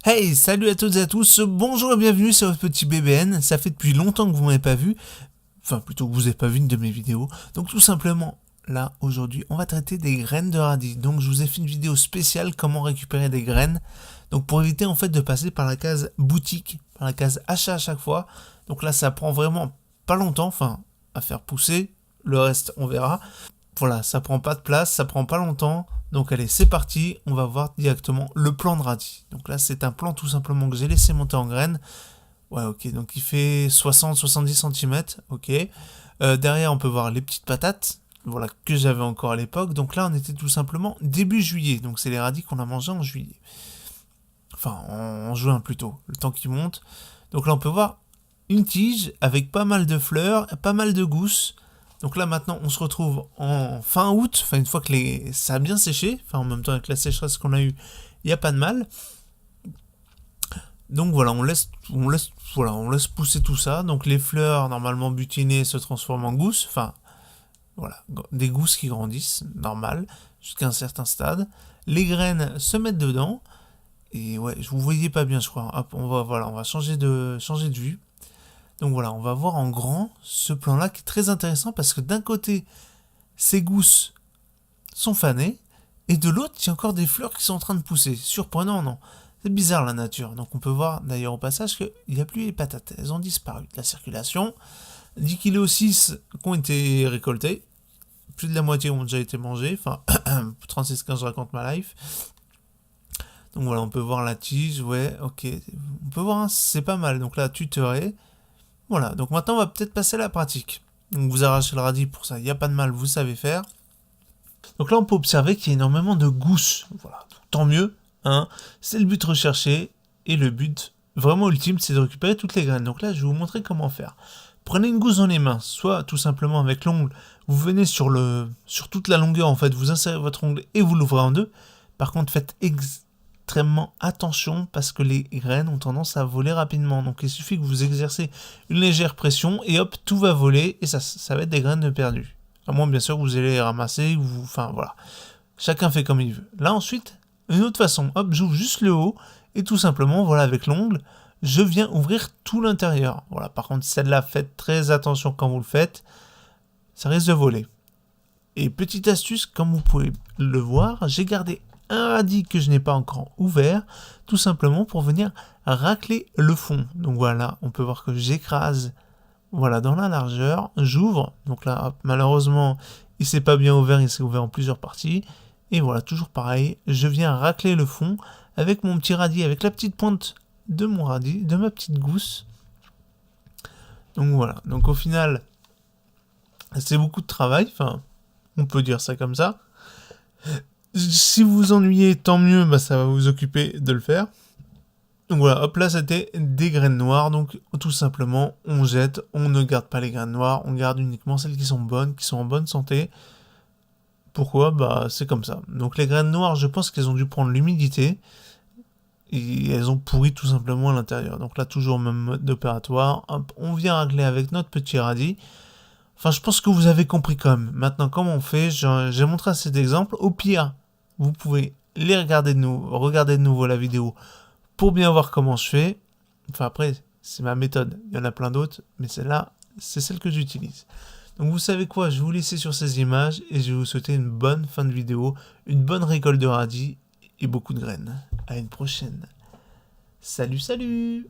Hey, salut à toutes et à tous, bonjour et bienvenue sur votre petit BBN, ça fait depuis longtemps que vous m'avez pas vu, enfin plutôt que vous n'avez pas vu une de mes vidéos, donc tout simplement, là, aujourd'hui, on va traiter des graines de radis, donc je vous ai fait une vidéo spéciale comment récupérer des graines, donc pour éviter en fait de passer par la case boutique, par la case achat à chaque fois, donc là ça prend vraiment pas longtemps, enfin, à faire pousser, le reste on verra, voilà, ça prend pas de place, ça prend pas longtemps. Donc allez, c'est parti, on va voir directement le plan de radis. Donc là, c'est un plan tout simplement que j'ai laissé monter en graines. Ouais, ok, donc il fait 60-70 cm, ok. Derrière, on peut voir les petites patates, voilà, que j'avais encore à l'époque. Donc là, on était tout simplement début juillet. Donc c'est les radis qu'on a mangés en juillet. Enfin, en juin plutôt, le temps qui monte. Donc là, on peut voir une tige avec pas mal de fleurs, pas mal de gousses. Donc là maintenant on se retrouve en fin août, enfin une fois que ça a bien séché, enfin en même temps avec la sécheresse qu'on a eue, il n'y a pas de mal. Donc voilà, on laisse pousser tout ça. Donc les fleurs normalement butinées se transforment en gousses, enfin voilà, des gousses qui grandissent, normal, jusqu'à un certain stade. Les graines se mettent dedans, et ouais, vous voyez pas bien je crois. Hop, on va changer de vue. Donc voilà, on va voir en grand ce plan-là qui est très intéressant parce que d'un côté, ces gousses sont fanées et de l'autre, il y a encore des fleurs qui sont en train de pousser. Surprenant, non? C'est bizarre la nature. Donc on peut voir d'ailleurs au passage qu'il n'y a plus les patates. Elles ont disparu de la circulation. 10 kg 6 qui ont été récoltés. Plus de la moitié ont déjà été mangés. Enfin, 36-15, je raconte ma life. Donc voilà, on peut voir la tige. Ouais, ok. On peut voir, hein, c'est pas mal. Donc là, tutoré. Voilà, donc maintenant on va peut-être passer à la pratique. Donc vous arrachez le radis pour ça, il n'y a pas de mal, vous savez faire. Donc là on peut observer qu'il y a énormément de gousses. Voilà, tant mieux, hein. C'est le but recherché et le but vraiment ultime c'est de récupérer toutes les graines. Donc là je vais vous montrer comment faire. Prenez une gousse dans les mains, soit tout simplement avec l'ongle, vous venez sur toute la longueur en fait, vous insérez votre ongle et vous l'ouvrez en deux. Par contre faites extrêmement attention parce que les graines ont tendance à voler rapidement. Donc il suffit que vous exercez une légère pression et hop, tout va voler et ça va être des graines perdues. À moins bien sûr que vous allez les ramasser, enfin voilà. Chacun fait comme il veut. Là ensuite, une autre façon, hop, j'ouvre juste le haut et tout simplement, voilà, avec l'ongle, je viens ouvrir tout l'intérieur. Voilà, par contre celle-là, faites très attention quand vous le faites, ça risque de voler. Et petite astuce, comme vous pouvez le voir, j'ai gardé un radis que je n'ai pas encore ouvert, tout simplement pour venir racler le fond. Donc voilà, on peut voir que j'écrase, voilà, dans la largeur, j'ouvre, donc là, hop, malheureusement, il s'est pas bien ouvert, il s'est ouvert en plusieurs parties, et voilà, toujours pareil, je viens racler le fond avec mon petit radis, avec la petite pointe de mon radis, de ma petite gousse. Donc voilà, donc au final, c'est beaucoup de travail, enfin, on peut dire ça comme ça. Si vous vous ennuyez, tant mieux, bah ça va vous occuper de le faire. Donc voilà, hop là c'était des graines noires, donc tout simplement on jette, on ne garde pas les graines noires, on garde uniquement celles qui sont bonnes, qui sont en bonne santé. Pourquoi? Bah c'est comme ça. Donc les graines noires, je pense qu'elles ont dû prendre l'humidité et elles ont pourri tout simplement à l'intérieur. Donc là toujours même mode opératoire, hop, on vient régler avec notre petit radis. Enfin je pense que vous avez compris quand même. Maintenant comment on fait? J'ai montré cet exemple. Au pire, vous pouvez regarder de nouveau la vidéo pour bien voir comment je fais. Enfin après, c'est ma méthode. Il y en a plein d'autres, mais celle-là, c'est celle que j'utilise. Donc vous savez quoi, je vais vous laisser sur ces images et je vais vous souhaiter une bonne fin de vidéo, une bonne récolte de radis et beaucoup de graines. À une prochaine. Salut, salut!